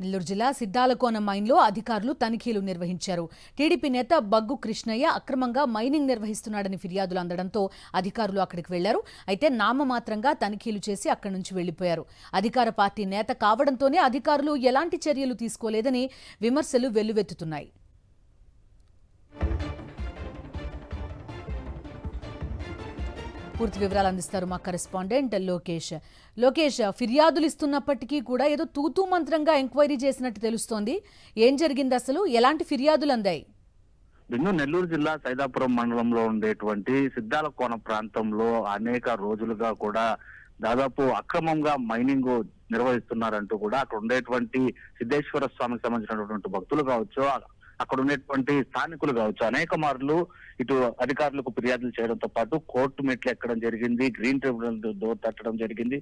నెల్లూరు జిల్లా సిద్దాలకోన మైన్లో అధికారులు తనిఖీలు నిర్వహించారు. టీడీపీ నేత బగ్గు కృష్ణయ్య అక్రమంగా మైనింగ్ నిర్వహిస్తున్నాడని ఫిర్యాదులు అందడంతో అధికారులు అక్కడికి వెళ్లారు. అయితే నామమాత్రంగా తనిఖీలు చేసి అక్కడి నుంచి వెళ్లిపోయారు. అధికార పార్టీ నేత కావడంతోనే అధికారులు ఎలాంటి చర్యలు తీసుకోలేదని విమర్శలు వెల్లువెత్తుతున్నాయి. పూర్తి వివరాలు అందిస్తారు మా కరెస్పాండెంట్ లోకేష్. ఫిర్యాదులు ఇస్తున్నప్పటికీ కూడా ఏదో తూతూ మంత్రంగా ఎంక్వైరీ చేసినట్టు తెలుస్తోంది. ఏం జరిగింది అసలు? ఎలాంటి ఫిర్యాదులు అందాయి? నెల్లూరు జిల్లా సైదాపురం మండలంలో ఉండేటువంటి సిద్దాలకోన ప్రాంతంలో అనేక రోజులుగా కూడా దాదాపు అక్రమంగా మైనింగ్ నిర్వహిస్తున్నారంటూ కూడా అక్కడ ఉండేటువంటి సిద్ధేశ్వర స్వామికి సంబంధించినటువంటి భక్తులు కావచ్చు, అక్కడ ఉండేటువంటి స్థానికులు కావచ్చు, అనేక మార్లు ఇటు అధికారులకు ఫిర్యాదులు చేయడంతో పాటు కోర్టు మెట్లు ఎక్కడం జరిగింది, గ్రీన్ ట్రిబ్యునల్ డోర్ తట్టడం జరిగింది,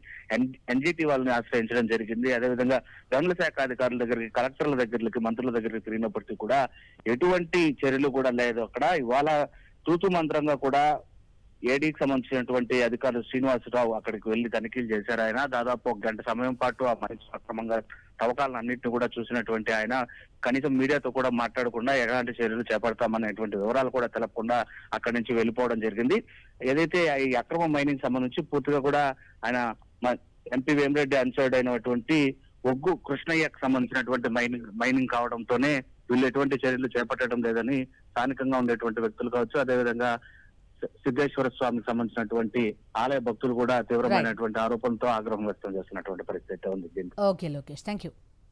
ఎన్జిటి వాళ్ళని ఆశ్రయించడం జరిగింది. అదేవిధంగా గనుల శాఖ అధికారుల దగ్గరికి, కలెక్టర్ల దగ్గరికి, మంత్రుల దగ్గరికి తిరిగినప్పటికీ కూడా ఎటువంటి చర్యలు కూడా లేదు. అక్కడ ఇవాళ తూతు మంత్రంగా కూడా ఏడీకి సంబంధించినటువంటి అధికారులు శ్రీనివాసరావు అక్కడికి వెళ్లి తనిఖీలు చేశారు. ఆయన దాదాపు 1 గంట సమయం పాటు ఆ మైన్స్ అక్రమంగా తవ్వకాలను అన్నింటినీ కూడా చూసినటువంటి ఆయన కనీసం మీడియాతో కూడా మాట్లాడకుండా ఎలాంటి చర్యలు చేపడతామనేటువంటి వివరాలు కూడా తెలపకుండా అక్కడి నుంచి వెళ్ళిపోవడం జరిగింది. ఏదైతే ఈ అక్రమ మైనింగ్ సంబంధించి పూర్తిగా కూడా ఆయన ఎంపీ వేమిరెడ్డి అన్సర్డ్ అయినటువంటి ఒగ్గు కృష్ణయ్యకు సంబంధించినటువంటి మైనింగ్ కావడంతోనే వీళ్ళు ఎటువంటి చర్యలు చేపట్టడం లేదని స్థానికంగా ఉండేటువంటి వ్యక్తులు కావచ్చు, అదేవిధంగా సిద్ధేశ్వర స్వామికి సంబంధించినటువంటి ఆలయ భక్తులు కూడా తీవ్రమైనటువంటి ఆరోపణలతో ఆగ్రహం వ్యక్తం చేస్తున్నటువంటి పరిస్థితి ఉంది. Okay Lokesh, thank you.